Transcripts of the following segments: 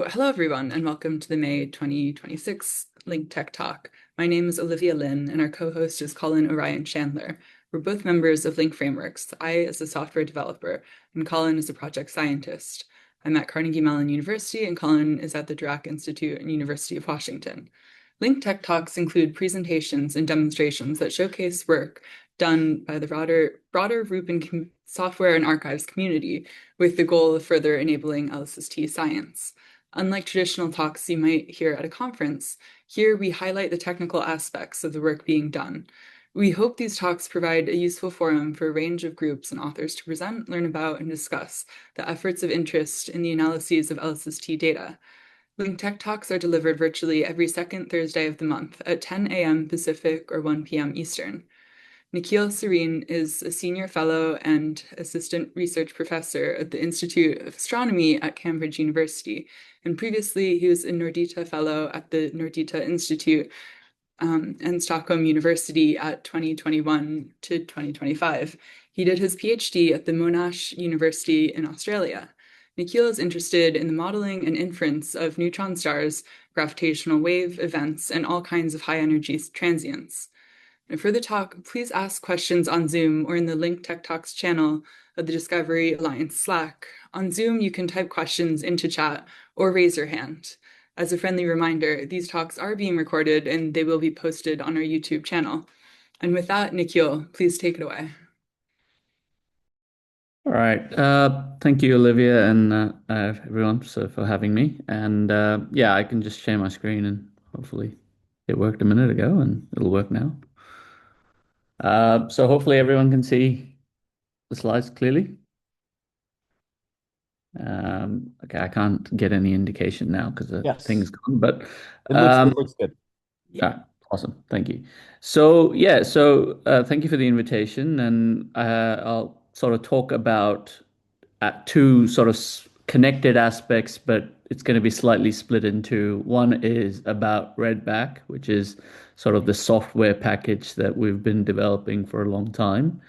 Well, hello, everyone, and welcome to the May 2026 LINCC Talk. My name is Olivia Lynn, and our co-host is Colin Orion Chandler. We're both members of Link Frameworks, I as a software developer, and Colin is a project scientist. I'm at Carnegie Mellon University, and Colin is at the Dirac Institute and University of Washington. LINCC Talks include presentations and demonstrations that showcase work done by the broader Rubin software and archives community with the goal of further enabling LSST science. Unlike traditional talks you might hear at a conference, here we highlight the technical aspects of the work being done. We hope these talks provide a useful forum for a range of groups and authors to present, learn about, and discuss the efforts of interest in the analyses of LSST data. LINCC Talks are delivered virtually every second Thursday of the month at 10 a.m. Pacific or 1 p.m. Eastern. Nikhil Sarin is a senior fellow and assistant research professor at the Institute of Astronomy at Cambridge University. And previously, he was a Nordita fellow at the Nordita Institute and Stockholm University at 2021 to 2025. He did his PhD at the Monash University in Australia. Nikhil is interested in the modeling and inference of neutron stars, gravitational wave events, and all kinds of high-energy transients. And for the talk, please ask questions on Zoom or in the LINCC Talks channel of the Discovery Alliance Slack. On Zoom, you can type questions into chat or raise your hand. As a friendly reminder, these talks are being recorded and they will be posted on our YouTube channel. And with that, Nikhil, please take it away. All right. Thank you, Olivia, and everyone for having me. And yeah, I can just share my screen and hopefully it worked a minute ago and it'll work now. So hopefully everyone can see the slides clearly. Okay, I can't get any indication now because the Yes, thing's gone, but it looks good. awesome. Thank you. So yeah, thank you for the invitation, and I'll sort of talk about two sort of connected aspects, but it's going to be slightly split into one is about Redback, which is sort of the software package that we've been developing for a long time,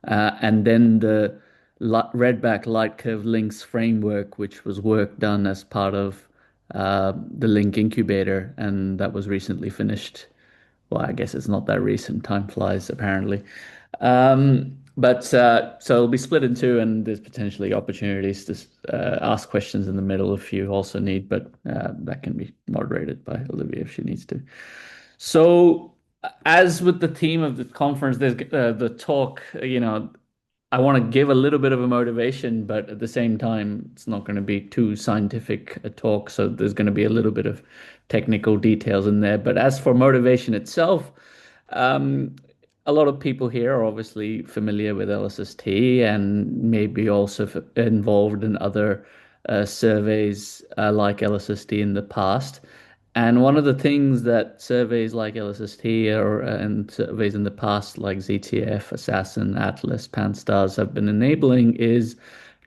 and then the Redback light curve links framework, which was work done as part of the Link incubator, and that was recently finished. Well, I guess it's not that recent. Time flies, apparently. But so it'll be split in two, and there's potentially opportunities to ask questions in the middle if you also need, but that can be moderated by Olivia if she needs to. So, as with the theme of the conference, there's the talk, I want to give a little bit of a motivation, but at the same time, it's not going to be too scientific a talk. So there's going to be a little bit of technical details in there. But as for motivation itself, um, a lot of people here are obviously familiar with LSST and maybe also involved in other surveys like LSST in the past. And one of the things that surveys like LSST and surveys in the past like ZTF, Assassin, Atlas, Pan-STARRS have been enabling is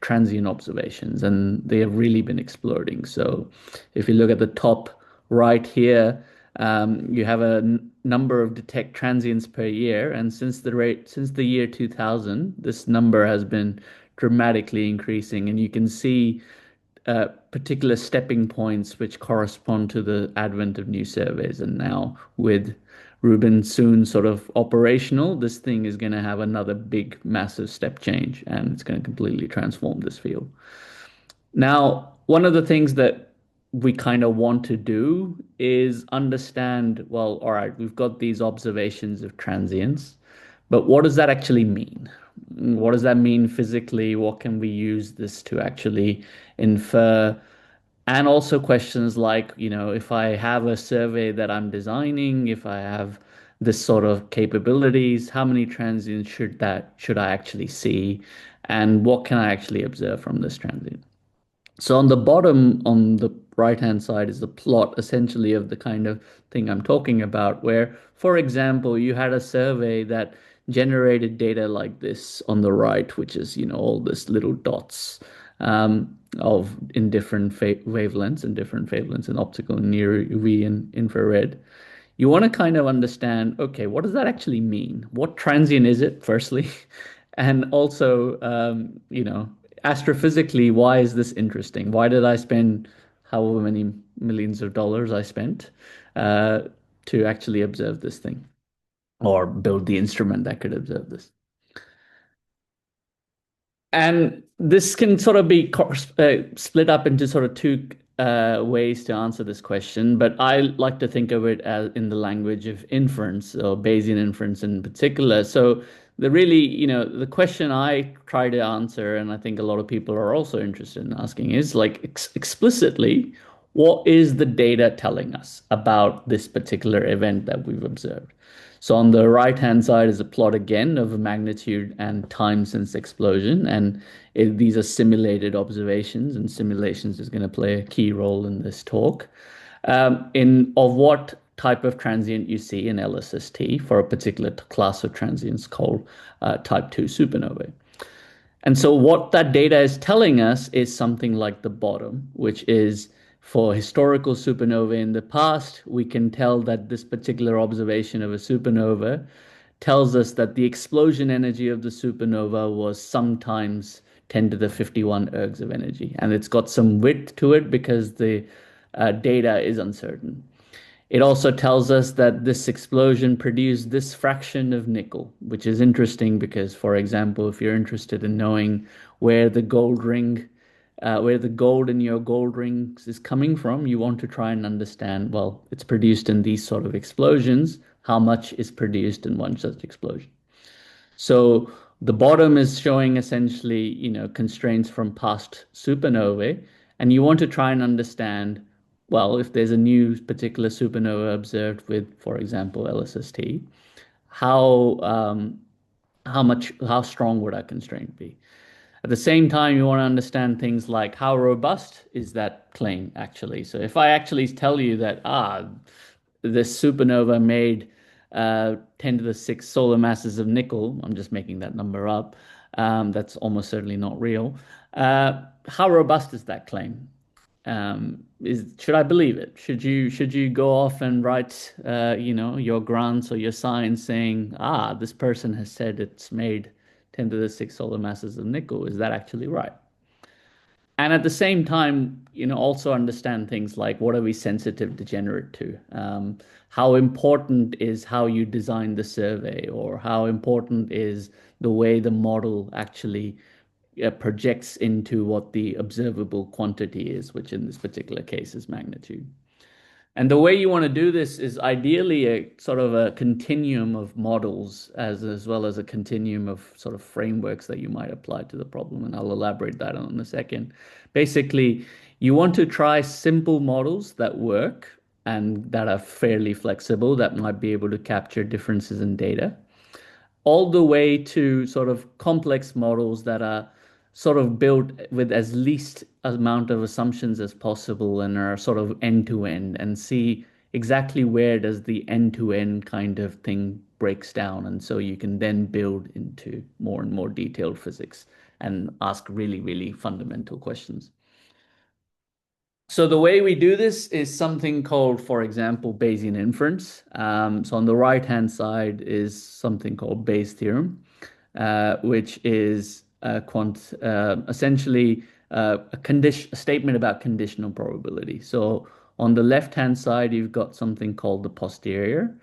transient observations, and they have really been exploding. So if you look at the top right here, you have a number of detect transients per year, and since the year 2000, this number has been dramatically increasing, and you can see particular stepping points which correspond to the advent of new surveys. And now, with Rubin soon sort of operational, this thing is going to have another big, massive step change, and it's going to completely transform this field. Now, one of the things that we kind of want to do is understand, well, all right, we've got these observations of transients, but what does that actually mean? What does that mean physically? What can we use this to actually infer? And also questions like, if I have a survey that I'm designing, if I have this sort of capabilities, how many transients should I actually see? And what can I actually observe from this transient? So on the bottom, on the right-hand side, is the plot essentially of the kind of thing I'm talking about, where, for example, you had a survey that generated data like this on the right, which is, all this little dots of in different wavelengths in optical, near UV and infrared. You want to kind of understand, okay, what does that actually mean? What transient is it, firstly? And also, astrophysically, why is this interesting? Why did I spend however many millions of dollars I spent uh, to actually observe this thing or build the instrument that could observe this. And this can sort of be split up into sort of two ways to answer this question, but I like to think of it as in the language of inference or Bayesian inference in particular. So the really, the question I try to answer, and I think a lot of people are also interested in asking, is like explicitly, what is the data telling us about this particular event that we've observed? So on the right-hand side is a plot again of a magnitude and time since explosion. And these are simulated observations, and simulations is going to play a key role in this talk. In of what type of transient you see in LSST for a particular class of transients called type 2 supernovae. And so what that data is telling us is something like the bottom, which is for historical supernovae in the past, we can tell that this particular observation of a supernova tells us that the explosion energy of the supernova was sometimes 10 to the 51 ergs of energy. And it's got some width to it because the data is uncertain. It also tells us that this explosion produced this fraction of nickel, which is interesting because, for example, if you're interested in knowing where the gold ring, where the gold in your gold rings is coming from, you want to try and understand, well, it's produced in these sort of explosions, how much is produced in one such explosion. So the bottom is showing essentially, constraints from past supernovae, and you want to try and understand, well, if there's a new particular supernova observed with, for example, LSST, how how strong would that constraint be? At the same time, you want to understand things like how robust is that claim actually. So if I actually tell you that this supernova made 10 to the 6 solar masses of nickel, I'm just making that number up. That's almost certainly not real. How robust is that claim? Should I believe it? Should you go off and write your grants or your science saying, this person has said it's made 10 to the 6 solar masses of nickel. Is that actually right? And at the same time, also understand things like what are we sensitive degenerate to? How important is how you design the survey, or how important is the way the model actually projects into what the observable quantity is, which in this particular case is magnitude. And the way you want to do this is ideally a sort of a continuum of models as well as a continuum of sort of frameworks that you might apply to the problem. And I'll elaborate that on in a second. Basically, you want to try simple models that work and that are fairly flexible, that might be able to capture differences in data, all the way to sort of complex models that are sort of built with as least amount of assumptions as possible and are sort of end to end, and see exactly where does the end to end kind of thing breaks down. And so you can then build into more and more detailed physics and ask really, really fundamental questions. So the way we do this is something called, for example, Bayesian inference. So on the right-hand side is something called Bayes' theorem, which is essentially a statement about conditional probability. So on the left-hand side, you've got something called the posterior,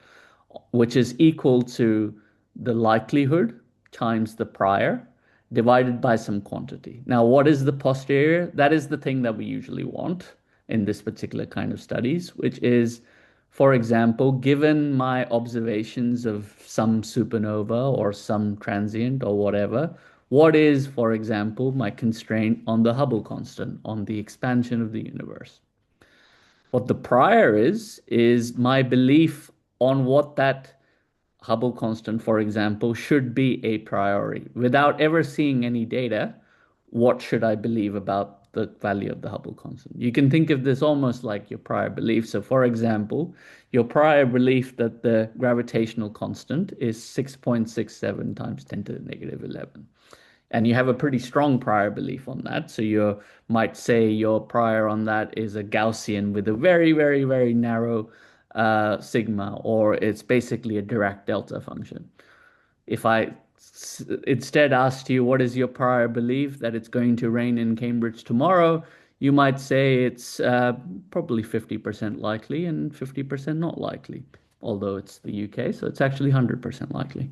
which is equal to the likelihood times the prior divided by some quantity. Now, what is the posterior? That is the thing that we usually want in this particular kind of studies, which is, for example, given my observations of some supernova or some transient or whatever, what is, for example, my constraint on the Hubble constant, on the expansion of the universe? What the prior is my belief on what that Hubble constant, for example, should be a priori. Without ever seeing any data, what should I believe about the value of the Hubble constant? You can think of this almost like your prior belief. So, for example, your prior belief that the gravitational constant is 6.67 times 10 to the negative 11. And you have a pretty strong prior belief on that. So you might say your prior on that is a Gaussian with a very, very, very narrow sigma, or it's basically a Dirac delta function. If I instead asked you, what is your prior belief that it's going to rain in Cambridge tomorrow? you might say it's probably 50% likely and 50% not likely, although it's the UK, so it's actually 100% likely.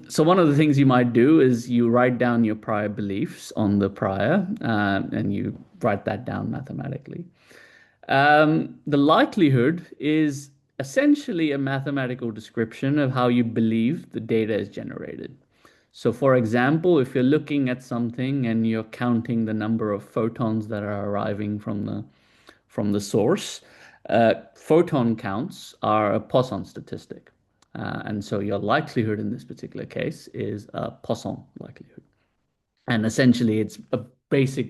So one of the things you might do is you write down your prior beliefs on the prior, and you write that down mathematically. The likelihood is essentially a mathematical description of how you believe the data is generated. So, for example, if you're looking at something and you're counting the number of photons that are arriving from the source, photon counts are a Poisson statistic. And so your likelihood in this particular case is a Poisson likelihood. And essentially, it's a basic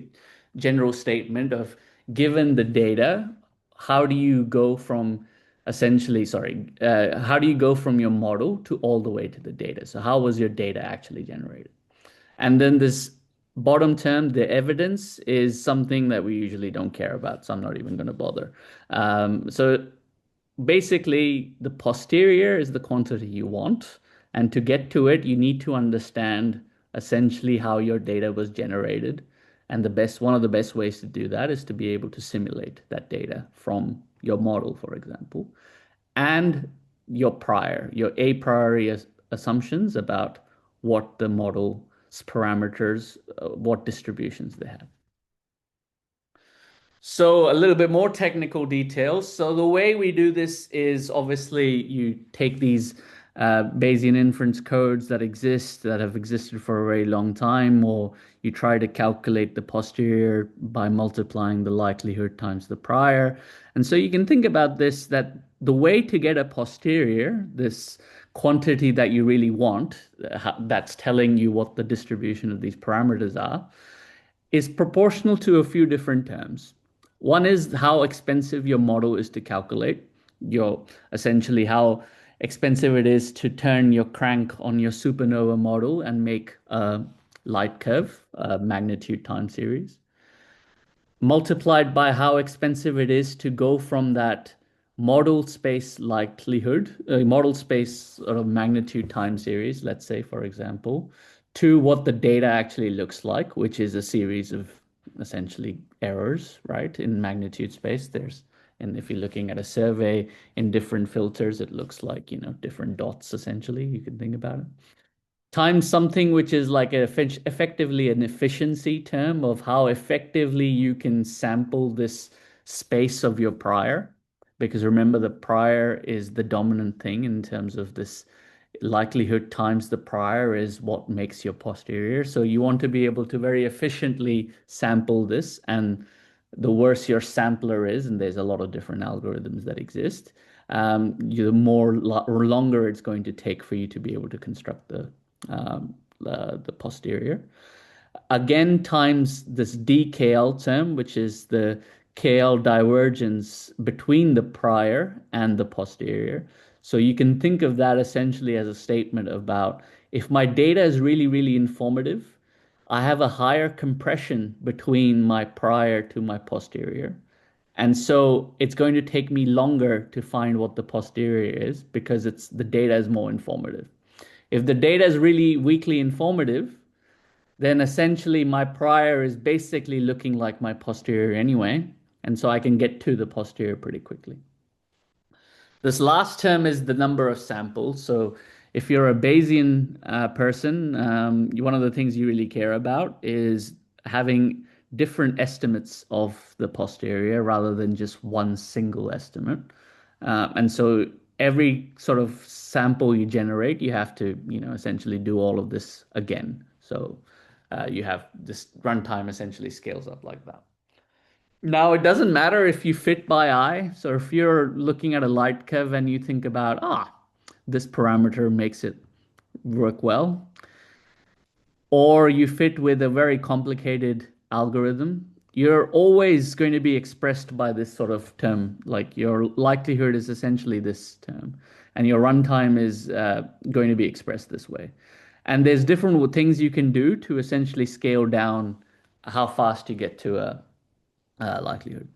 general statement of given the data, how do you go from how do you go from your model to all the way to the data? So how was your data actually generated? And then this bottom term, the evidence, is something that we usually don't care about. So I'm not even going to bother. So basically, the posterior is the quantity you want. And to get to it, you need to understand essentially how your data was generated. And one of the best ways to do that is to be able to simulate that data from your model, for example, and your a priori assumptions about what the model's parameters, what distributions they have. So a little bit more technical details. So the way we do this is obviously you take these Bayesian inference codes that have existed for a very long time, or you try to calculate the posterior by multiplying the likelihood times the prior. And so you can think about this, that the way to get a posterior, this quantity that you really want, that's telling you what the distribution of these parameters are, is proportional to a few different terms. One is how expensive your model is to calculate, essentially how expensive it is to turn your crank on your supernova model and make a light curve, a magnitude time series, multiplied by how expensive it is to go from that model space likelihood, model space sort of magnitude time series, let's say, for example, to what the data actually looks like, which is a series of essentially errors, right? In magnitude space, and if you're looking at a survey in different filters, it looks like, different dots, essentially, you can think about it, times something which is like effectively an efficiency term of how effectively you can sample this space of your prior. Because remember, the prior is the dominant thing in terms of this likelihood times the prior is what makes your posterior. So you want to be able to very efficiently sample this. And the worse your sampler is, and there's a lot of different algorithms that exist, the longer it's going to take for you to be able to construct the posterior. Again, times this DKL term, which is the KL divergence between the prior and the posterior. So you can think of that essentially as a statement about if my data is really, really informative, I have a higher compression between my prior to my posterior. And so it's going to take me longer to find what the posterior is because the data is more informative. If the data is really weakly informative, then essentially my prior is basically looking like my posterior anyway. And so I can get to the posterior pretty quickly. This last term is the number of samples. So if you're a Bayesian person, one of the things you really care about is having different estimates of the posterior rather than just one single estimate. And so every sort of sample you generate, you have to, essentially do all of this again. So you have this runtime essentially scales up like that. Now, it doesn't matter if you fit by eye. So if you're looking at a light curve and you think about, this parameter makes it work well, or you fit with a very complicated algorithm, you're always going to be expressed by this sort of term. Like your likelihood is essentially this term, and your runtime is going to be expressed this way. And there's different things you can do to essentially scale down how fast you get to a likelihood,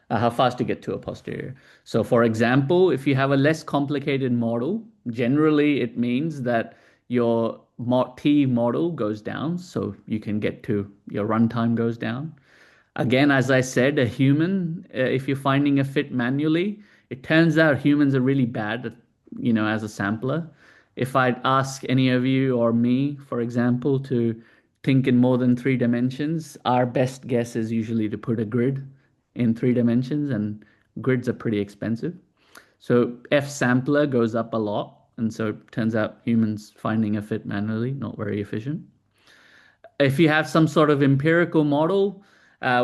how fast you get to a posterior. So for example, if you have a less complicated model, generally it means that your T model goes down, so you can get to your runtime goes down. Again, as I said, a human, if you're finding a fit manually, it turns out humans are really bad at, as a sampler. If I'd ask any of you or me, for example, to think in more than 3 dimensions, our best guess is usually to put a grid in 3 dimensions, and grids are pretty expensive. So F sampler goes up a lot, and so it turns out humans finding a fit manually, not very efficient. If you have some sort of empirical model,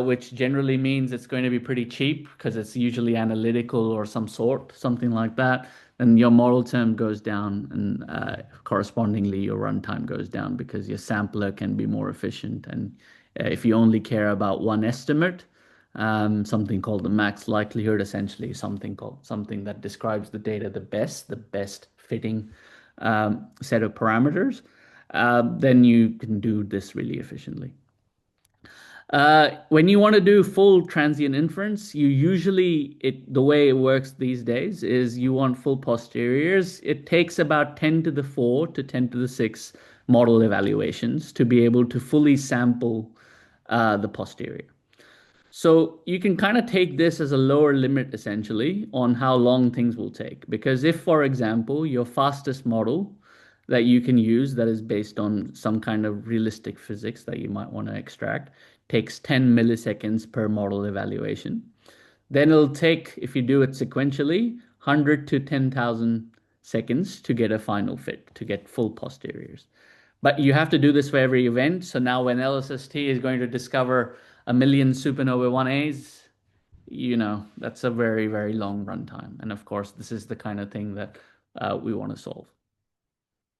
which generally means it's going to be pretty cheap because it's usually analytical or some sort, something like that, then your model term goes down and correspondingly your runtime goes down because your sampler can be more efficient. And if you only care about one estimate, something called the max likelihood, essentially something that describes the data the best fitting set of parameters, then you can do this really efficiently. When you want to do full transient inference, you usually, the way it works these days is you want full posteriors. It takes about 10 to the 4 to 10 to the 6 model evaluations to be able to fully sample the posterior. So you can kind of take this as a lower limit essentially on how long things will take. Because if, for example, your fastest model that you can use that is based on some kind of realistic physics that you might want to extract takes 10 milliseconds per model evaluation, then it'll take, if you do it sequentially, 100 to 10,000 seconds to get a final fit, to get full posteriors. But you have to do this for every event. So now when LSST is going to discover a million supernova 1As, that's a very, very long runtime. And of course, this is the kind of thing that we want to solve.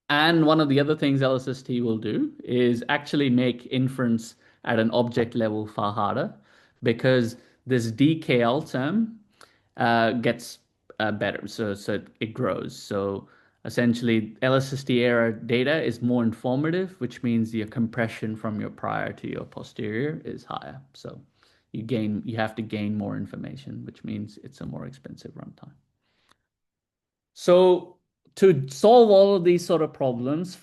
And one of the other things LSST will do is actually make inference at an object level far harder because this DKL term gets better. So it grows. So essentially, LSST era data is more informative, which means your compression from your prior to your posterior is higher. So you have to gain more information, which means it's a more expensive runtime. So to solve all of these sort of problems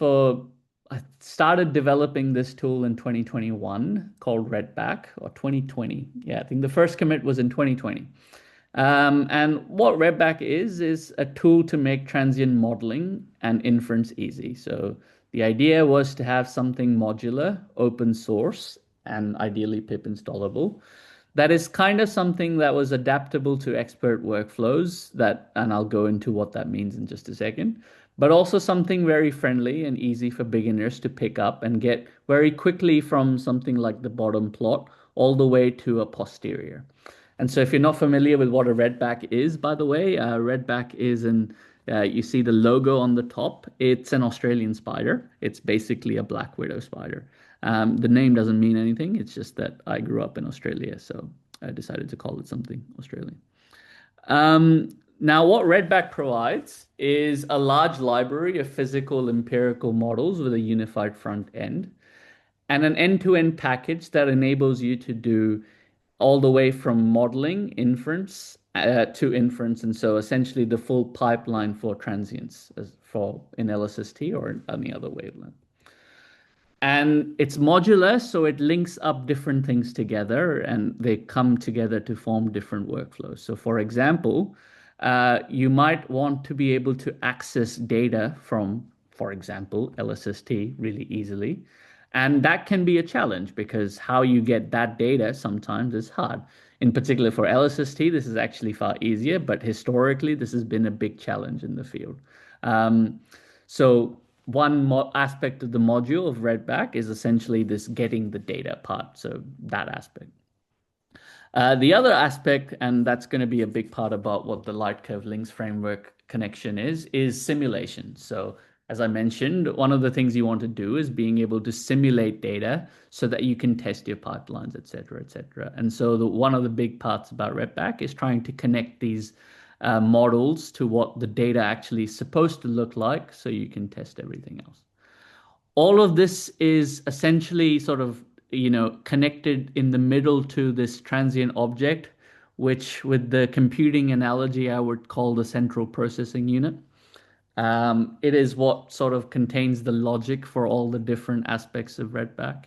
I started developing this tool in 2021 called Redback, or 2020. Yeah, I think the first commit was in 2020. And what Redback is a tool to make transient modeling and inference easy. So the idea was to have something modular, open source, and ideally pip installable. That is kind of something that was adaptable to expert workflows and I'll go into what that means in just a second, but also something very friendly and easy for beginners to pick up and get very quickly from something like the bottom plot all the way to a posterior. And so if you're not familiar with what a redback is, by the way, redback is you see the logo on the top. It's an Australian spider. It's basically a black widow spider. The name doesn't mean anything. It's just that I grew up in Australia, so I decided to call it something Australian. Now, what Redback provides is a large library of physical empirical models with a unified front end and an end-to-end package that enables you to do all the way from modeling inference to inference. And so essentially the full pipeline for transients in LSST or in any other wavelength. And it's modular, so it links up different things together and they come together to form different workflows. So for example, you might want to be able to access data from, for example, LSST really easily. And that can be a challenge because how you get that data sometimes is hard. In particular for LSST, this is actually far easier, but historically, this has been a big challenge in the field. So one aspect of the module of Redback is essentially this getting the data part. So that aspect. The other aspect, and that's going to be a big part about what the light curve links framework connection is simulation. So as I mentioned, one of the things you want to do is being able to simulate data so that you can test your pipelines, et cetera, et cetera. And so one of the big parts about Redback is trying to connect these models to what the data actually is supposed to look like so you can test everything else. All of this is essentially sort of, connected in the middle to this transient object, which with the computing analogy, I would call the central processing unit. It is what sort of contains the logic for all the different aspects of Redback.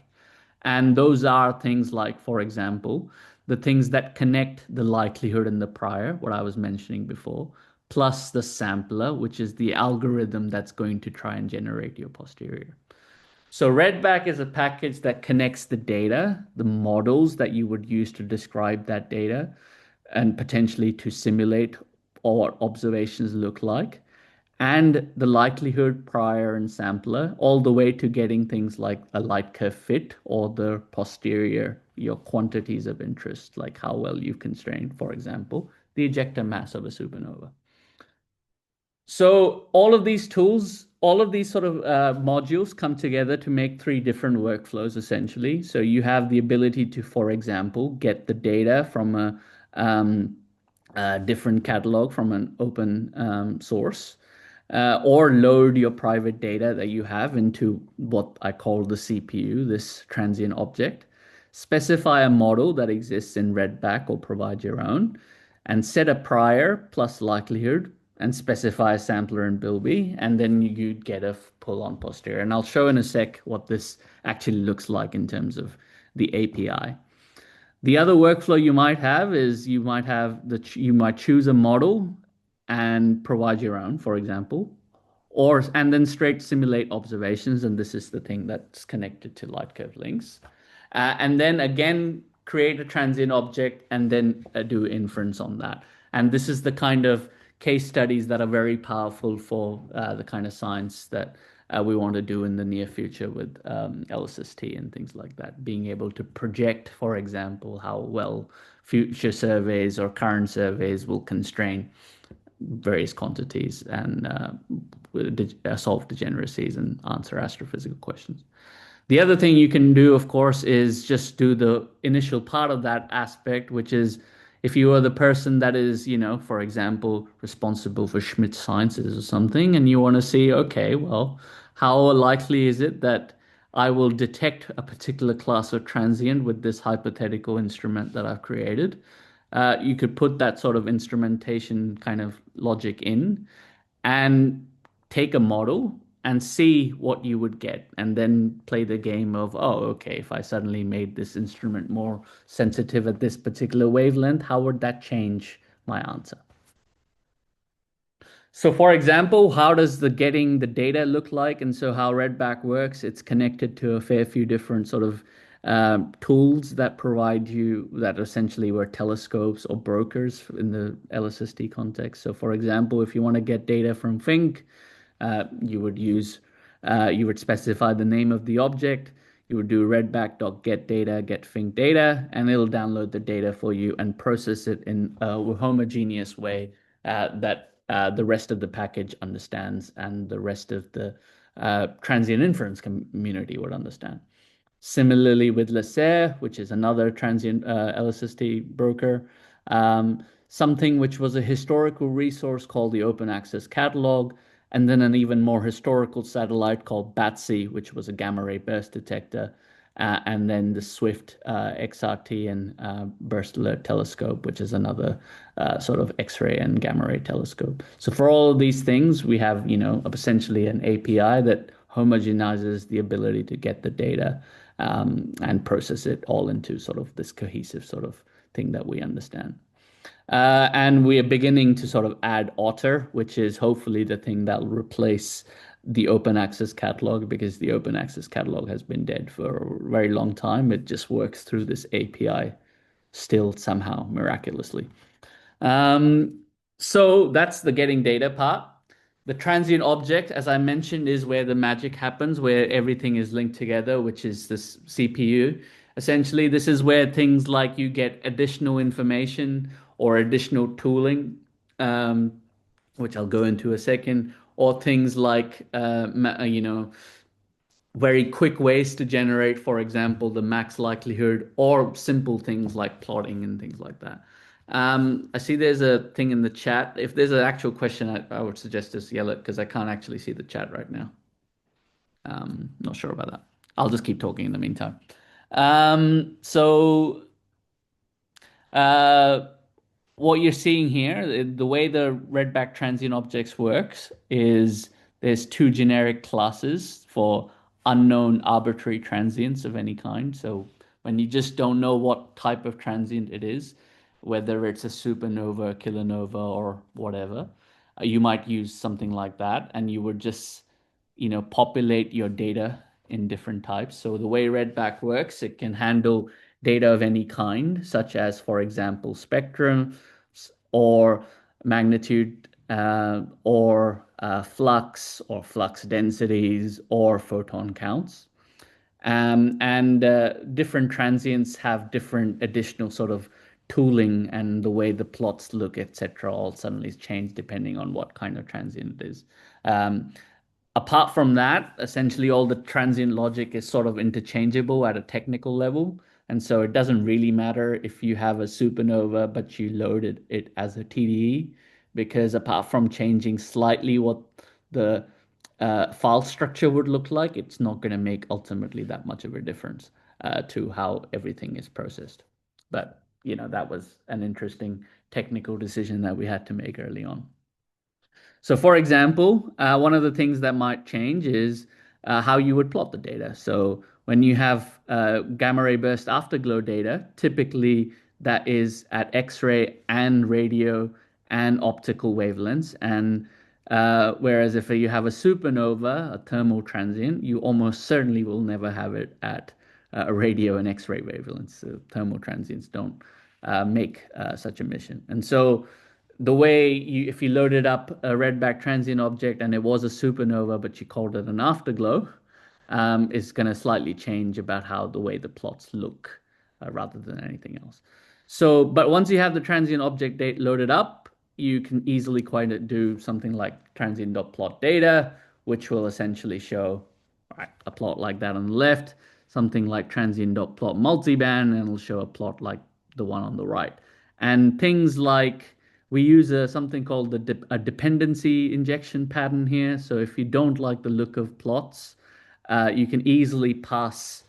And those are things like, for example, the things that connect the likelihood and the prior, what I was mentioning before, plus the sampler, which is the algorithm that's going to try and generate your posterior. So Redback is a package that connects the data, the models that you would use to describe that data, and potentially to simulate what observations look like, and the likelihood, prior, and sampler, all the way to getting things like a light curve fit or the posterior, your quantities of interest, like how well you've constrained, for example, the ejector mass of a supernova. So all of these tools, all of these sort of modules come together to make three different workflows essentially. So you have the ability to, for example, get the data from a different catalog from an open source, or load your private data that you have into what I call the CPU, this transient object. Specify a model that exists in Redback or provide your own, and set a prior plus likelihood and specify a sampler in Bilby, and then you'd get a pull on posterior. And I'll show in a sec what this actually looks like in terms of the API. The other workflow you might have is you might choose a model and provide your own, for example, and then straight simulate observations, and this is the thing that's connected to light curve links. And then again, create a transient object and then do inference on that. And this is the kind of case studies that are very powerful for the kind of science that we want to do in the near future with LSST and things like that. Being able to project, for example, how well future surveys or current surveys will constrain various quantities and solve degeneracies and answer astrophysical questions. The other thing you can do, of course, is just do the initial part of that aspect, which is if you are the person that is, for example, responsible for Schmidt sciences or something, and you want to see, okay, well, how likely is it that I will detect a particular class of transient with this hypothetical instrument that I've created? You could put that sort of instrumentation kind of logic in and take a model and see what you would get, and then play the game of, oh, okay, if I suddenly made this instrument more sensitive at this particular wavelength, how would that change my answer? So for example, how does the getting the data look like? And so how Redback works, it's connected to a fair few different sort of tools that provide you that essentially were telescopes or brokers in the LSST context. So for example, if you want to get data from Think, you would specify the name of the object. You would do redback.getData, get Think data, and it'll download the data for you and process it in a homogeneous way that the rest of the package understands and the rest of the transient inference community would understand. Similarly with LINCC, which is another transient LSST broker, something which was a historical resource called the Open Access Catalog, and then an even more historical satellite called BATSI, which was a gamma ray burst detector, and then the Swift XRT and Burst Alert Telescope, which is another sort of X-ray and gamma ray telescope. So for all of these things, we have, essentially an API that homogenizes the ability to get the data and process it all into sort of this cohesive sort of thing that we understand. And we are beginning to sort of add Otter, which is hopefully the thing that will replace the open access catalog, because the open access catalog has been dead for a very long time. It just works through this API still somehow miraculously. So that's the getting data part. The transient object, as I mentioned, is where the magic happens, where everything is linked together, which is this CPU. Essentially, this is where things like you get additional information or additional tooling, which I'll go into a second, or things like, very quick ways to generate, for example, the max likelihood, or simple things like plotting and things like that. I see there's a thing in the chat. If there's an actual question, I would suggest just yell it because I can't actually see the chat right now. Not sure about that. I'll just keep talking in the meantime. What you're seeing here, the way the Redback transient objects works is there's two generic classes for unknown arbitrary transients of any kind. So when you just don't know what type of transient it is, whether it's a supernova, kilonova, or whatever, you might use something like that, and you would just, populate your data in different types. So the way Redback works, it can handle data of any kind, such as, for example, spectrum or magnitude or flux or flux densities or photon counts. And different transients have different additional sort of tooling, and the way the plots look, etc., all suddenly change depending on what kind of transient it is. Um, Apart from that, essentially all the transient logic is sort of interchangeable at a technical level. And so it doesn't really matter if you have a supernova, but you loaded it as a TDE, because apart from changing slightly what the file structure would look like, it's not going to make ultimately that much of a difference to how everything is processed. But, that was an interesting technical decision that we had to make early on. So, for example, one of the things that might change is how you would plot the data. So, when you have gamma ray burst afterglow data, typically that is at X-ray and radio and optical wavelengths. And whereas if you have a supernova, a thermal transient, you almost certainly will never have it at a radio and X-ray wavelengths. So thermal transients don't make such emission. And so the way if you loaded up a redback transient object and it was a supernova, but you called it an afterglow, is going to slightly change about how the way the plots look rather than anything else. So, but once you have the transient object date loaded up, you can easily quite do something like transient.plot data, which will essentially show a plot like that on the left, something like transient.plot multiband, and it'll show a plot like the one on the right. And things like we use something called a dependency injection pattern here. So if you don't like the look of plots, you can easily pass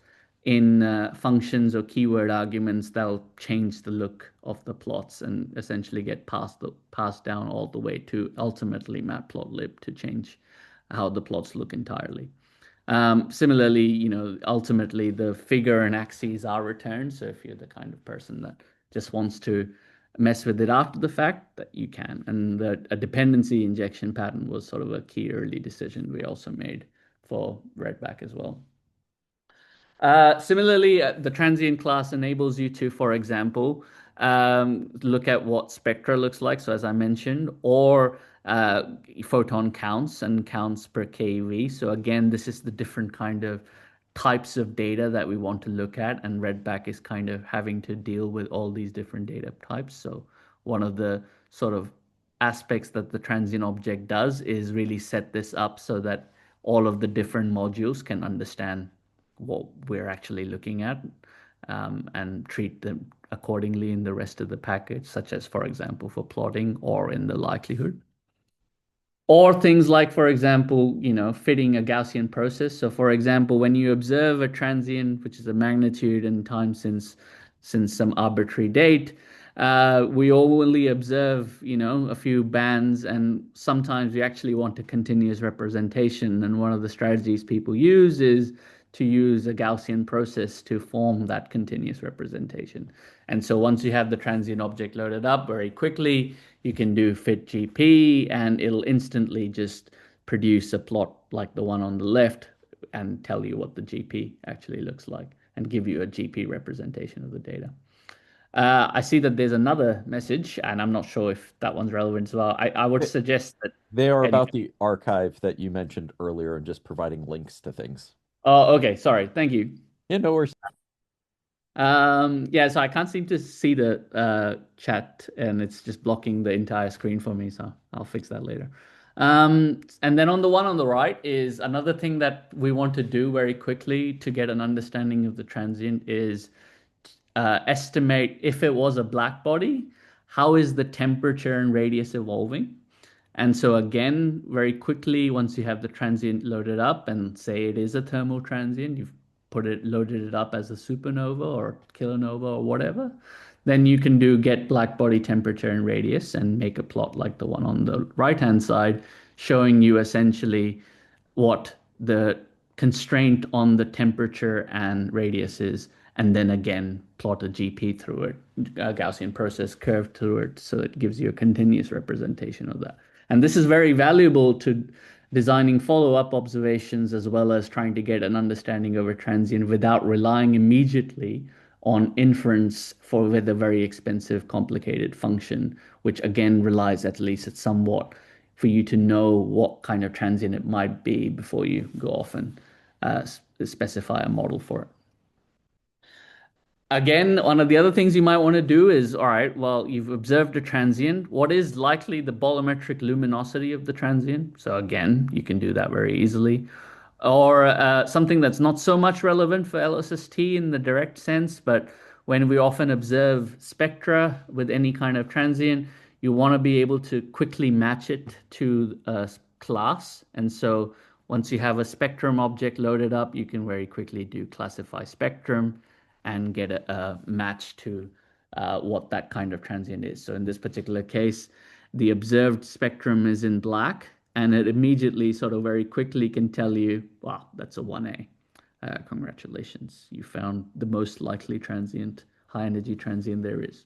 in functions or keyword arguments that'll change the look of the plots and essentially get passed down all the way to ultimately matplotlib to change how the plots look entirely. Similarly, ultimately the figure and axes are returned. So if you're the kind of person that just wants to mess with it after the fact, that you can. And a dependency injection pattern was sort of a key early decision we also made for Redback as well. Similarly, the transient class enables you to, for example, look at what spectra looks like. So as I mentioned, or photon counts and counts per keV. So again, this is the different kind of types of data that we want to look at, and Redback is kind of having to deal with all these different data types. So one of the sort of aspects that the transient object does is really set this up so that all of the different modules can understand what we're actually looking at, and treat them accordingly in the rest of the package, such as, for example, for plotting or in the likelihood. Or things like, for example, fitting a Gaussian process. So for example, when you observe a transient, which is a magnitude and time since some arbitrary date, we only observe, a few bands, and sometimes we actually want a continuous representation. And one of the strategies people use is to use a Gaussian process to form that continuous representation. And so once you have the transient object loaded up very quickly, you can do fit GP and it'll instantly just produce a plot like the one on the left and tell you what the GP actually looks like and give you a GP representation of the data. I see that there's another message, and I'm not sure if that one's relevant as well. I would suggest that they are about the archive that you mentioned earlier and just providing links to things. Oh, okay. Sorry. Thank you. Yeah, no worries. Yeah, so I can't seem to see the chat, and it's just blocking the entire screen for me, so I'll fix that later. And then on the one on the right is another thing that we want to do very quickly to get an understanding of the transient is estimate if it was a black body, how is the temperature and radius evolving? And so again, very quickly, once you have the transient loaded up and say it is a thermal transient, you've loaded it up as a supernova or kilonova or whatever, then you can do get black body temperature and radius and make a plot like the one on the right-hand side, showing you essentially what the constraint on the temperature and radiuses, and then again plot a GP through it, a Gaussian process curve through it, so it gives you a continuous representation of that. And this is very valuable to designing follow-up observations as well as trying to get an understanding of a transient without relying immediately on inference with a very expensive, complicated function, which again relies at least at somewhat for you to know what kind of transient it might be before you go off and specify a model for it. Again, one of the other things you might want to do is, all right, well, you've observed a transient. What is likely the bolometric luminosity of the transient? So again, you can do that very easily. Or something that's not so much relevant for LSST in the direct sense, but when we often observe spectra with any kind of transient, you want to be able to quickly match it to a class. And so once you have a spectrum object loaded up, you can very quickly do classify spectrum and get a match to what that kind of transient is. So in this particular case, the observed spectrum is in black, and it immediately sort of very quickly can tell you, wow, that's a 1A. Congratulations, you found the most likely transient, high energy transient there is.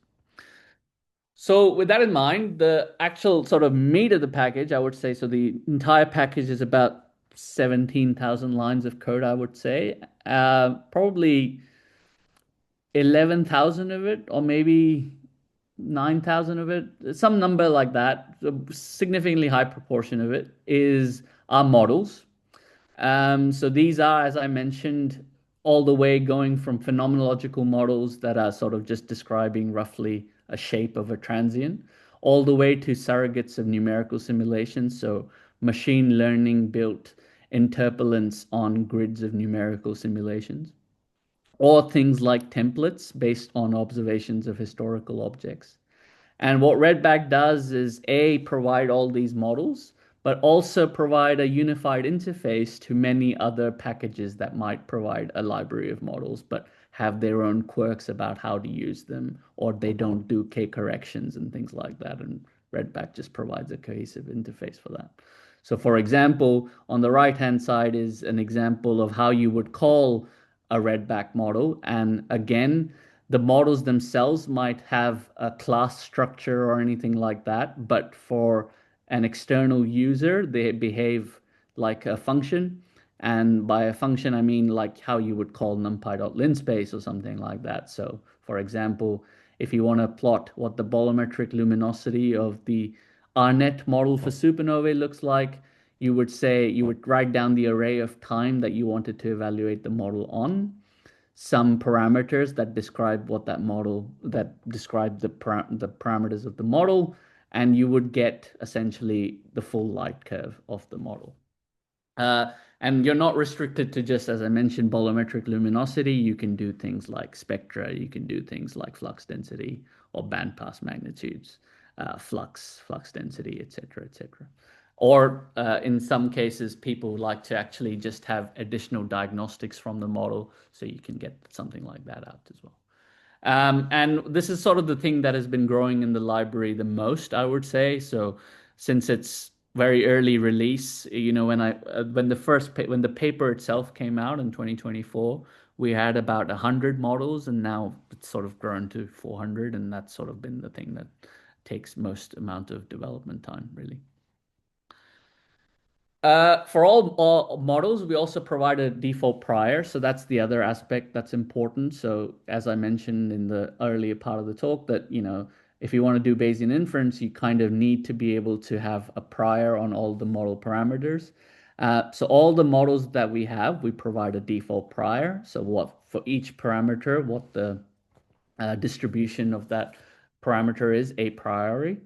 So with that in mind, the actual sort of meat of the package, I would say, so the entire package is about 17,000 lines of code, I would say. Probably 11,000 of it, or maybe 9,000 of it, some number like that, a significantly high proportion of it is our models. So these are, as I mentioned, all the way going from phenomenological models that are sort of just describing roughly a shape of a transient, all the way to surrogates of numerical simulations. So machine learning built interpolants on grids of numerical simulations, or things like templates based on observations of historical objects. And what Redback does is A, provide all these models, but also provide a unified interface to many other packages that might provide a library of models, but have their own quirks about how to use them, or they don't do K corrections and things like that. And Redback just provides a cohesive interface for that. So for example, on the right-hand side is an example of how you would call a Redback model. And again, the models themselves might have a class structure or anything like that, but for an external user, they behave like a function. And by a function, I mean like how you would call numpy.linspace or something like that. So for example, if you want to plot what the bolometric luminosity of the RNet model for supernovae looks like, you would say, you would write down the array of time that you wanted to evaluate the model on, some parameters that describe what that model, that describe the parameters of the model, and you would get essentially the full light curve of the model. And you're not restricted to just, as I mentioned, bolometric luminosity. You can do things like spectra, you can do things like flux density or bandpass magnitudes, flux density, etc., etc. Or in some cases, people like to actually just have additional diagnostics from the model, so you can get something like that out as well. And this is sort of the thing that has been growing in the library the most, I would say. So since it's very early release, you know, when the paper itself came out in 2024, we had about 100 models, and now it's sort of grown to 400, and that's sort of been the thing that takes most amount of development time, really. For all models, we also provide a default prior. So that's the other aspect that's important. So as I mentioned in the earlier part of the talk, that, you know, if you want to do Bayesian inference, you kind of need to be able to have a prior on all the model parameters. So all the models that we have, we provide a default prior. So what for each parameter, what the distribution of that parameter is a priori.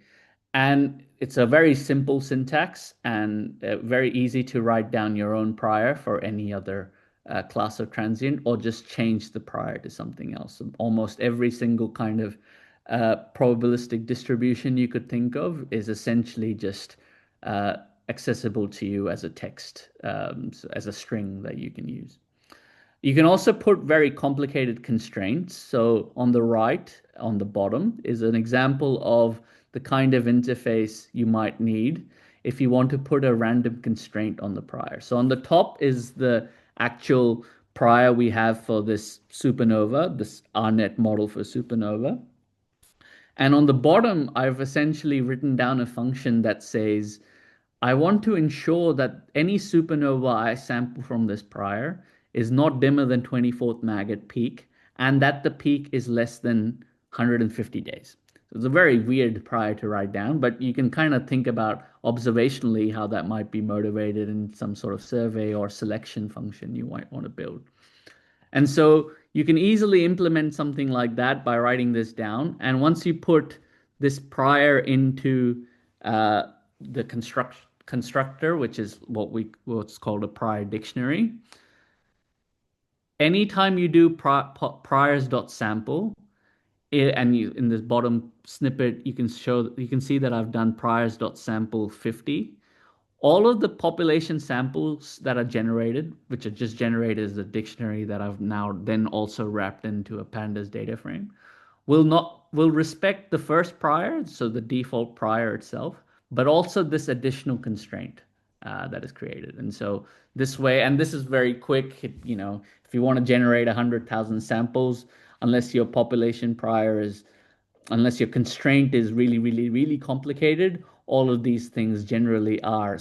And it's a very simple syntax and very easy to write down your own prior for any other class of transient, or just change the prior to something else. So almost every single kind of probabilistic distribution you could think of is essentially just accessible to you as a text, so as a string that you can use. You can also put very complicated constraints. So on the right, on the bottom, is an example of the kind of interface you might need if you want to put a random constraint on the prior. So on the top is the actual prior we have for this supernova, this RNet model for supernova. And on the bottom, I've essentially written down a function that says, I want to ensure that any supernova I sample from this prior is not dimmer than 24th mag at peak, and that the peak is less than 150 days. So it's a very weird prior to write down, but you can kind of think about observationally how that might be motivated in some sort of survey or selection function you might want to build. And so you can easily implement something like that by writing this down. And once you put this prior into the constructor, which is what's called a prior dictionary, anytime you do priors.sample, and in this bottom snippet, you can see that I've done priors.sample 50. All of the population samples that are generated, which are just generated as a dictionary that I've now then also wrapped into a pandas data frame, will respect the first prior, so the default prior itself, but also this additional constraint that is created. And so this way, and this is very quick, if you want to generate 100,000 samples, unless your constraint is really, really, really complicated, all of these things generally are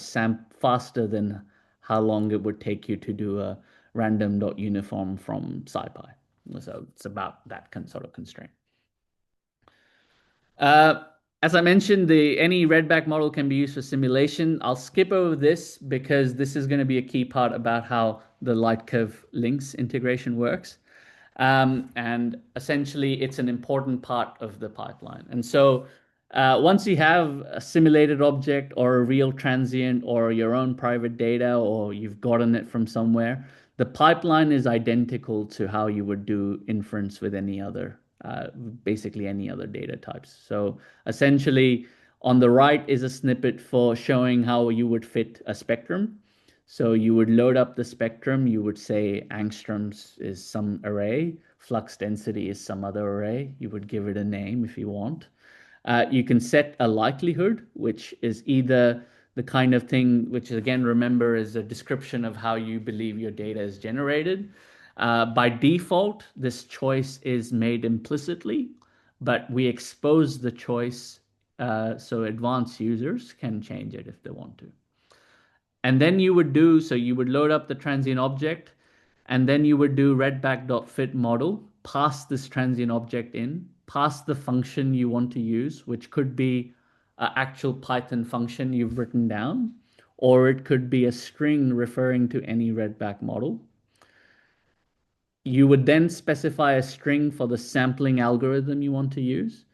faster than how long it would take you to do a random.uniform from SciPy. So it's about that sort of constraint. As I mentioned, any Redback model can be used for simulation. I'll skip over this because this is going to be a key part about how the light curve links integration works. And essentially, it's an important part of the pipeline. And so once you have a simulated object or a real transient or your own private data or you've gotten it from somewhere, the pipeline is identical to how you would do inference with basically any other data types. So essentially, on the right is a snippet for showing how you would fit a spectrum. So you would load up the spectrum. You would say angstroms is some array. Flux density is some other array. You would give it a name if you want. You can set a likelihood, which is either the kind of thing, which again, remember, is a description of how you believe your data is generated. By default, this choice is made implicitly, but we expose the choice so advanced users can change it if they want to. And then you would load up the transient object, and then you would do redback.fit model, pass this transient object in, pass the function you want to use, which could be an actual Python function you've written down, or it could be a string referring to any redback model. You would then specify a string for the sampling algorithm you want to use,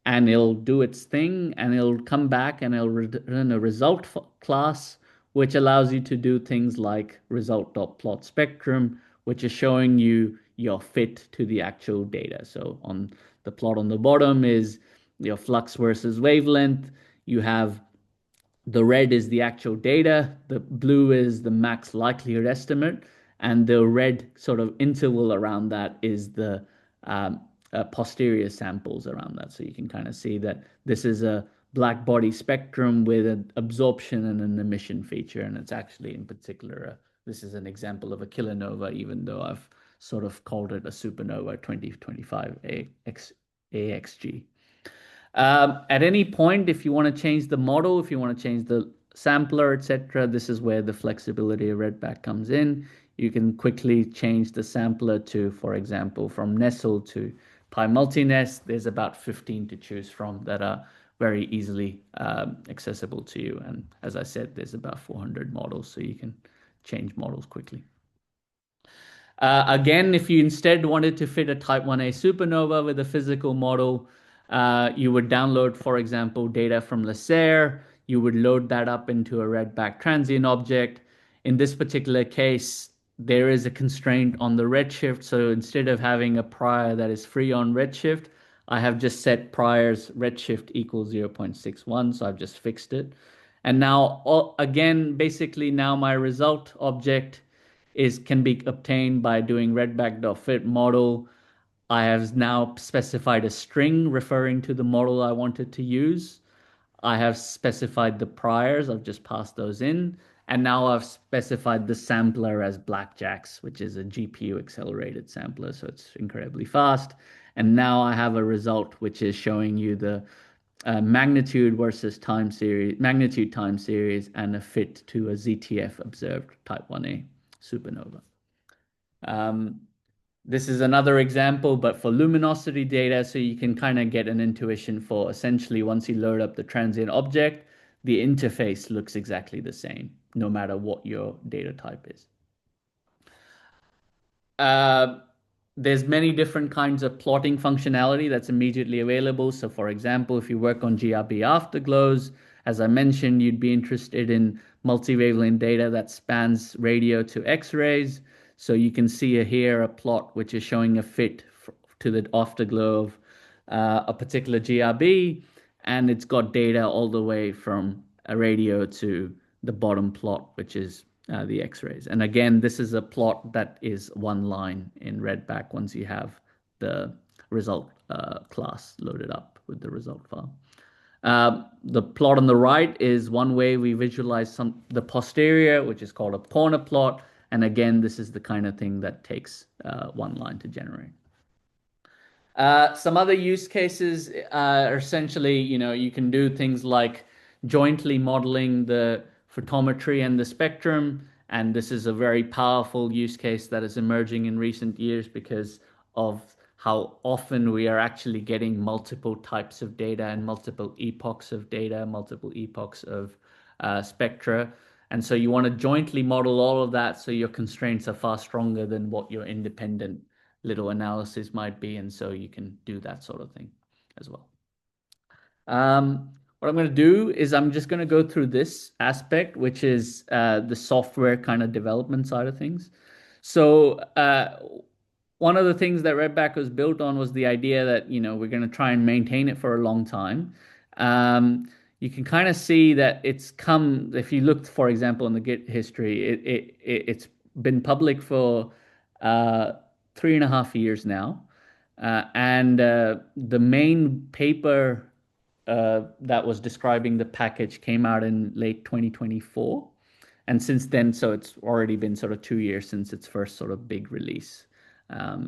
and it'll do its thing, and it'll come back and it'll return a result class, which allows you to do things like result.plot spectrum, which is showing you your fit to the actual data. So on the plot on the bottom is your flux versus wavelength. You have the red is the actual data, the blue is the max likelihood estimate, and the red sort of interval around that is the posterior samples around that. So you can kind of see that this is a blackbody spectrum with an absorption and an emission feature, and it's actually in particular, this is an example of a kilonova, even though I've sort of called it a supernova 2025 AXG. At any point, if you want to change the model, if you want to change the sampler, etc., this is where the flexibility of Redback comes in. You can quickly change the sampler to, for example, from Nestle to PyMultiNest. There's about 15 to choose from that are very easily accessible to you. And as I said, there's about 400 models, so you can change models quickly. Again, if you instead wanted to fit a type 1a supernova with a physical model, you would download, for example, data from LSST. You would load that up into a Redback transient object. In this particular case, there is a constraint on the redshift. So instead of having a prior that is free on redshift, I have just set priors redshift equals 0.61. So I've just fixed it. And now, again, basically now my result object can be obtained by doing redback.fit model. I have now specified a string referring to the model I wanted to use. I have specified the priors. I've just passed those in. And now I've specified the sampler as blackjacks, which is a GPU accelerated sampler. So it's incredibly fast. And now I have a result which is showing you the magnitude versus time series, magnitude time series, and a fit to a ZTF observed type 1a supernova. This is another example, but for luminosity data, so you can kind of get an intuition for essentially once you load up the transient object, the interface looks exactly the same, no matter what your data type is. There's many different kinds of plotting functionality that's immediately available. So for example, if you work on GRB afterglows, as I mentioned, you'd be interested in multi-wavelength data that spans radio to X-rays. So you can see here a plot which is showing a fit to the afterglow of a particular GRB, and it's got data all the way from a radio to the bottom plot, which is the X-rays. And again, this is a plot that is one line in Redback once you have the result class loaded up with the result file. The plot on the right is one way we visualize the posterior, which is called a corner plot. And again, this is the kind of thing that takes one line to generate. Some other use cases are essentially, you can do things like jointly modeling the photometry and the spectrum. And this is a very powerful use case that is emerging in recent years because of how often we are actually getting multiple types of data and multiple epochs of data, multiple epochs of spectra. And so you want to jointly model all of that so your constraints are far stronger than what your independent little analysis might be. And so you can do that sort of thing as well. What I'm going to do is I'm just going to go through this aspect, which is the software kind of development side of things. So one of the things that Redback was built on was the idea that, we're going to try and maintain it for a long time. You can kind of see that it's come, if you look, for example, in the Git history, it's been public for 3.5 years now. And the main paper that was describing the package came out in late 2024. And since then, so it's already been sort of 2 years since its first sort of big release,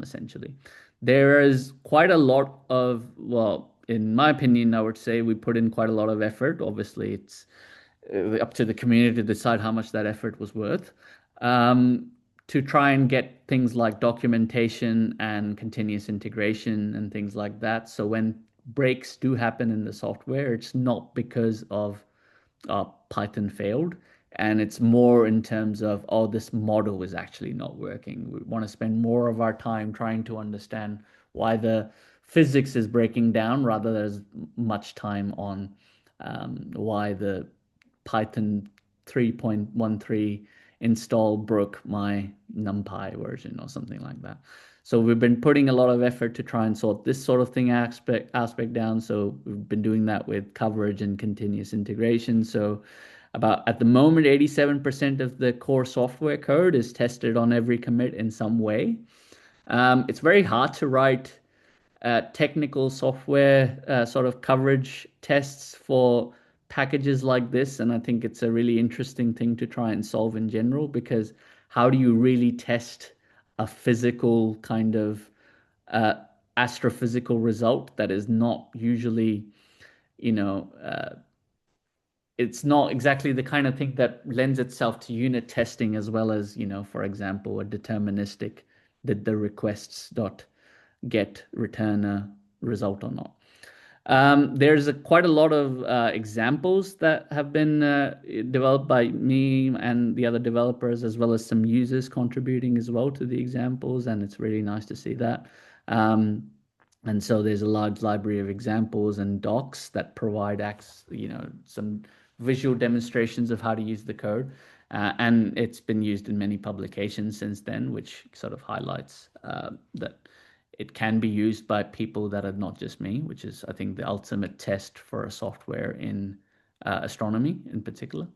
essentially. There is quite a lot of, well, in my opinion, I would say we put in quite a lot of effort. Obviously, it's up to the community to decide how much that effort was worth, to try and get things like documentation and continuous integration and things like that. So when breaks do happen in the software, it's not because of Python failed, and it's more in terms of, oh, this model is actually not working. We want to spend more of our time trying to understand why the physics is breaking down rather than as much time on why the Python 3.13 install broke my NumPy version or something like that. So we've been putting a lot of effort to try and sort this sort of thing aspect down. So we've been doing that with coverage and continuous integration. So at the moment, 87% of the core software code is tested on every commit in some way. It's very hard to write technical software sort of coverage tests for packages like this. And I think it's a really interesting thing to try and solve in general, because how do you really test a physical kind of astrophysical result that is not usually, it's not exactly the kind of thing that lends itself to unit testing as well as, for example, a deterministic, did the requests dot get return a result or not. There's quite a lot of examples that have been developed by me and the other developers, as well as some users contributing as well to the examples, and it's really nice to see that. And so there's a large library of examples and docs that provide some visual demonstrations of how to use the code. And it's been used in many publications since then, which sort of highlights that it can be used by people that are not just me, which is, I think, the ultimate test for a software in astronomy in particular.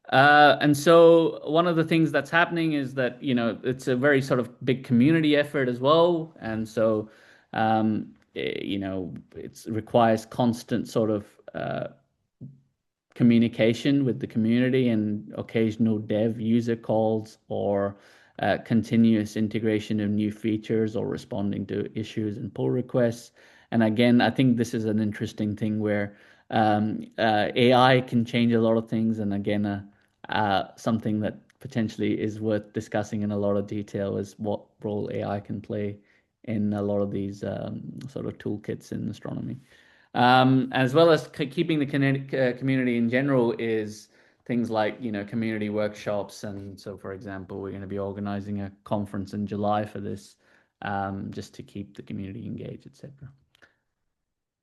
And so one of the things that's happening is that, it's a very sort of big community effort as well. And so, it requires constant sort of communication with the community and occasional dev user calls or continuous integration of new features or responding to issues and pull requests. And again, I think this is an interesting thing where AI can change a lot of things. And again, something that potentially is worth discussing in a lot of detail is what role AI can play in a lot of these sort of toolkits in astronomy. As well as keeping the community in general is things like, community workshops. And so, for example, we're going to be organizing a conference in July for this, just to keep the community engaged, etc.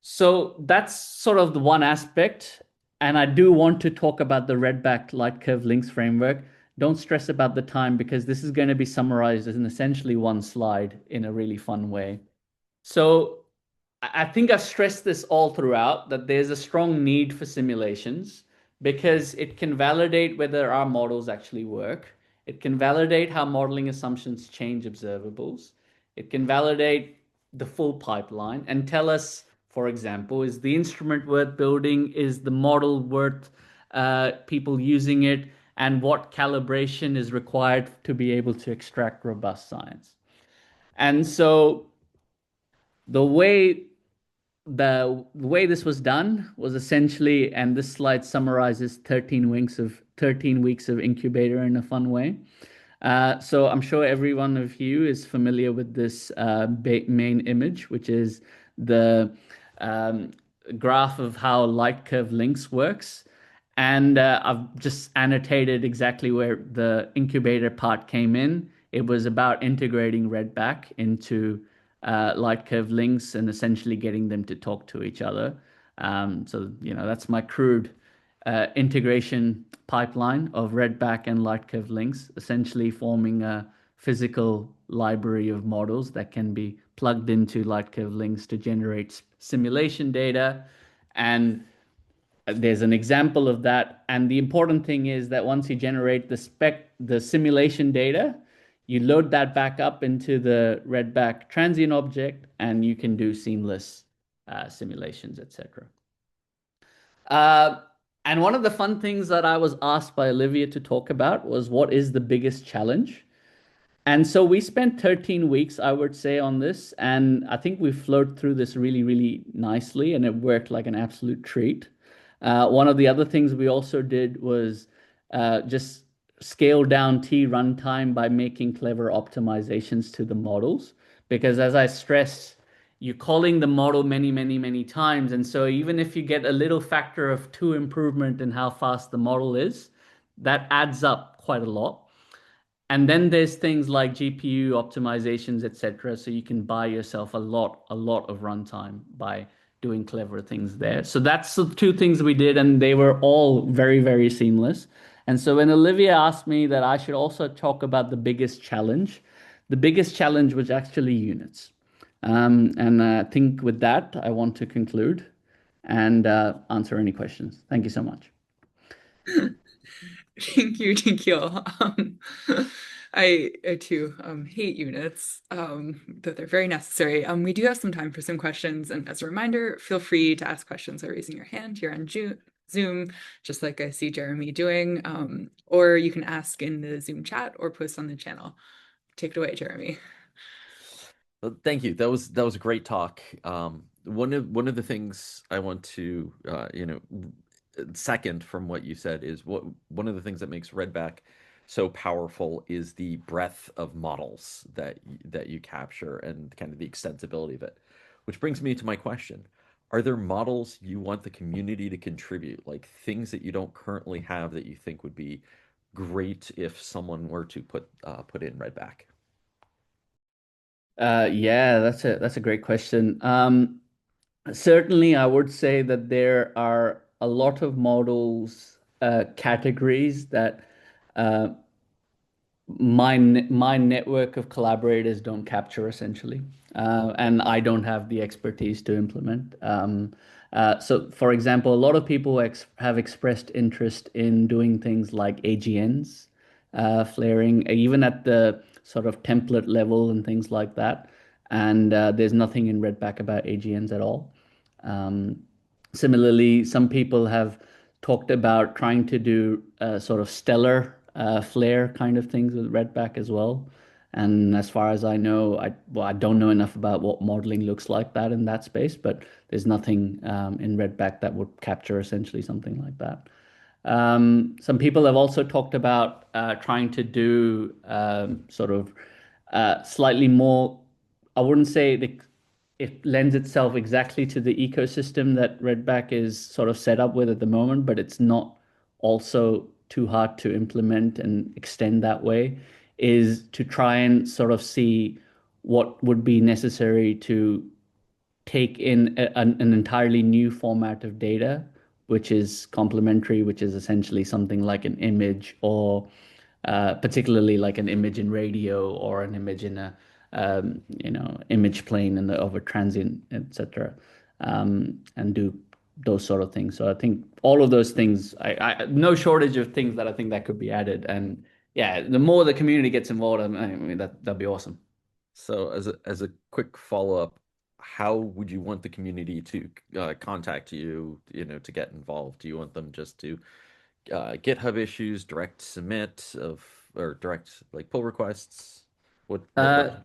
So that's sort of the one aspect. And I do want to talk about the Redback light curve links framework. Don't stress about the time because this is going to be summarized in essentially one slide in a really fun way. So I think I've stressed this all throughout, that there's a strong need for simulations because it can validate whether our models actually work. It can validate how modeling assumptions change observables. It can validate the full pipeline and tell us, for example, is the instrument worth building? Is the model worth people using it? And what calibration is required to be able to extract robust science? And so the way this was done was essentially, and this slide summarizes 13 weeks of incubator in a fun way. So I'm sure every one of you is familiar with this main image, which is the graph of how light curve links works. And I've just annotated exactly where the incubator part came in. It was about integrating Redback into light curve links and essentially getting them to talk to each other. So, that's my crude integration pipeline of Redback and light curve links, essentially forming a physical library of models that can be plugged into light curve links to generate simulation data. And there's an example of that. And the important thing is that once you generate the simulation data, you load that back up into the Redback transient object, and you can do seamless simulations, etc. And one of the fun things that I was asked by Olivia to talk about was what is the biggest challenge? And so we spent 13 weeks, I would say, on this. And I think we flowed through this really, really nicely, and it worked like an absolute treat. One of the other things we also did was just scale down T runtime by making clever optimizations to the models. Because as I stressed, you're calling the model many, many, many times. And so even if you get a little factor of 2 improvement in how fast the model is, that adds up quite a lot. And then there's things like GPU optimizations, etc. So you can buy yourself a lot of runtime by doing clever things there. So that's the 2 things we did, and they were all very, very seamless. And so when Olivia asked me that I should also talk about the biggest challenge was actually units. And I think with that, I want to conclude and answer any questions. Thank you so much. Thank you, Nikhil. I too hate units, though they're very necessary. We do have some time for some questions, and as a reminder, feel free to ask questions by raising your hand here on Zoom, just like I see Jeremy doing, or you can ask in the Zoom chat or post on the channel. Take it away, Jeremy. Thank you. That was a great talk. One of the things I want to second from what you said is one of the things that makes Redback so powerful is the breadth of models that you capture and kind of the extensibility of it. Which brings me to my question. Are there models you want the community to contribute, like things that you don't currently have that you think would be great if someone were to put in Redback? Yeah, that's a great question. Certainly, I would say that there are a lot of models categories that my network of collaborators don't capture essentially, and I don't have the expertise to implement. So, for example, a lot of people have expressed interest in doing things like AGNs, flaring, even at the sort of template level and things like that. And there's nothing in Redback about AGNs at all. Similarly, some people have talked about trying to do sort of stellar flare kind of things with Redback as well. And as far as I know, I don't know enough about what modeling looks like that in that space, but there's nothing in Redback that would capture essentially something like that. Some people have also talked about trying to do sort of slightly more, I wouldn't say it lends itself exactly to the ecosystem that Redback is sort of set up with at the moment, but it's not also too hard to implement and extend that way, is to try and sort of see what would be necessary to take in an entirely new format of data, which is complementary, which is essentially something like an image or particularly like an image in radio or an image in a image plane of a transient, etc., and do those sort of things. So I think all of those things, no shortage of things that I think that could be added. And yeah, the more the community gets involved, I mean that'd be awesome. So as a quick follow-up, how would you want the community to contact you, to get involved? Do you want them just to GitHub issues, direct submit or direct like pull requests? What Uh, works?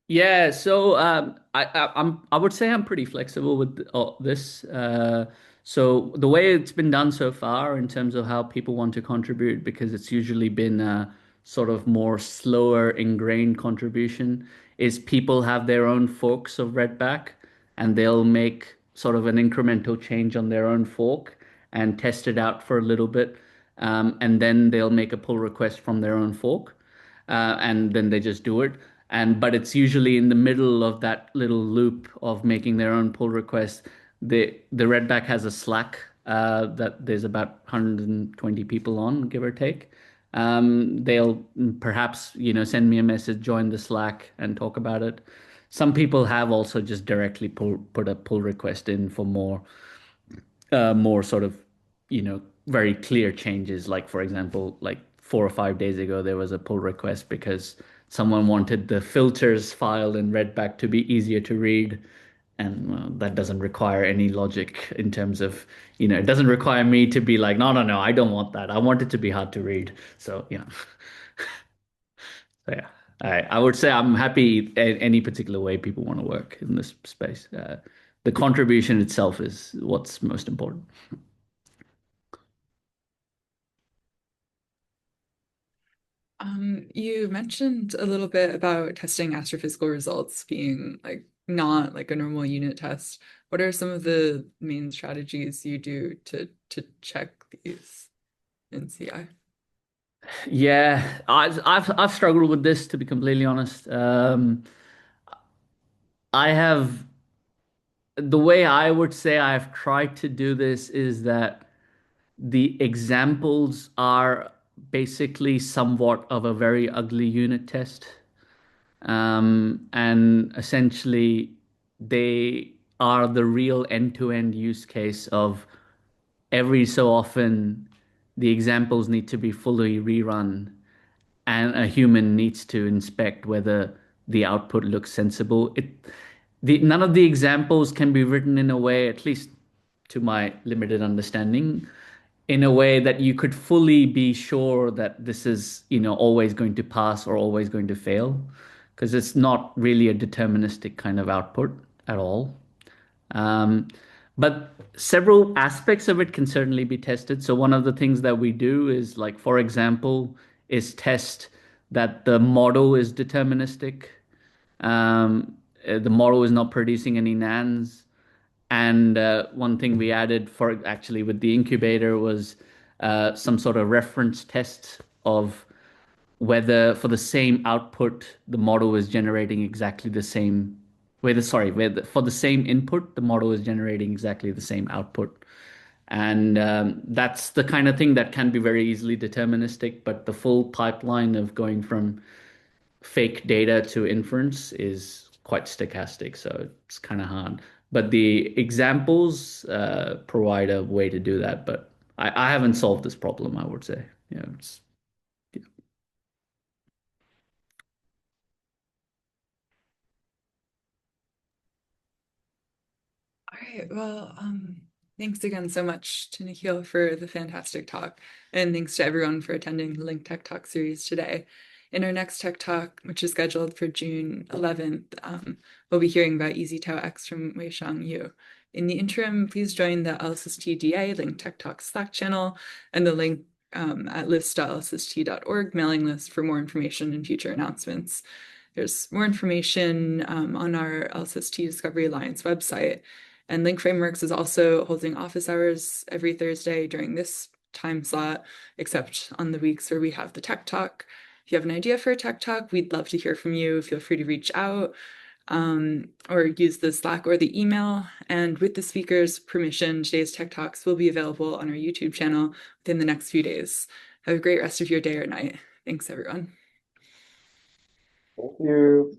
Yeah, so I would say I'm pretty flexible with this. So the way it's been done so far in terms of how people want to contribute, because it's usually been a sort of more slower ingrained contribution, is people have their own forks of Redback and they'll make sort of an incremental change on their own fork and test it out for a little bit. And then they'll make a pull request from their own fork and then they just do it. But it's usually in the middle of that little loop of making their own pull request. The Redback has a Slack that there's about 120 people on, give or take. They'll perhaps, send me a message, join the Slack, and talk about it. Some people have also just directly put a pull request in for more sort of, very clear changes. Like, for example, like 4 or 5 days ago, there was a pull request because someone wanted the filters file in Redback to be easier to read. And well, that doesn't require any logic in terms of, it doesn't require me to be like, no, no, no, I don't want that. I want it to be hard to read. So, so yeah, I would say I'm happy any particular way people want to work in this space. The contribution itself is what's most important. You mentioned a little bit about testing astrophysical results being like not like a normal unit test. What are some of the main strategies you do to check these in CI? Yeah, I've struggled with this to be completely honest. I have the way I would say I've tried to do this is that the examples are basically somewhat of a very ugly unit test. And essentially they are the real end-to-end use case of every so often the examples need to be fully rerun and a human needs to inspect whether the output looks sensible. None of the examples can be written in a way, at least to my limited understanding, in a way that you could fully be sure that this is, always going to pass or always going to fail, because it's not really a deterministic kind of output at all. Um, but several aspects of it can certainly be tested. So one of the things that we do is like, for example, is test that the model is deterministic. The model is not producing any nans. And one thing we added for actually with the incubator was some sort of reference test of whether for the same output the model is generating exactly the same for the same input the model is generating exactly the same output. And that's the kind of thing that can be very easily deterministic, but the full pipeline of going from fake data to inference is quite stochastic, so it's kind of hard. But the examples provide a way to do that, but I haven't solved this problem, I would say. It's yeah. All right, well, Thanks again so much to Nikhil for the fantastic talk, and thanks to everyone for attending the Link Tech Talk series today. In our next Tech Talk, which is scheduled for June 11th, we'll be hearing about Easy Tau X from Weixiang Yu. In the interim, please join the LSST DA Link Tech Talk Slack channel and the link at list.lsst.org mailing list for more information and future announcements. There's more information on our LSST Discovery Alliance website. And Link Frameworks is also holding office hours every Thursday during this time slot, except on the weeks where we have the Tech Talk. If you have an idea for a Tech Talk, we'd love to hear from you. Feel free to reach out or use the Slack or the email. And with the speaker's permission, today's Tech Talks will be available on our YouTube channel within the next few days. Have a great rest of your day or night. Thanks, everyone. Thank you.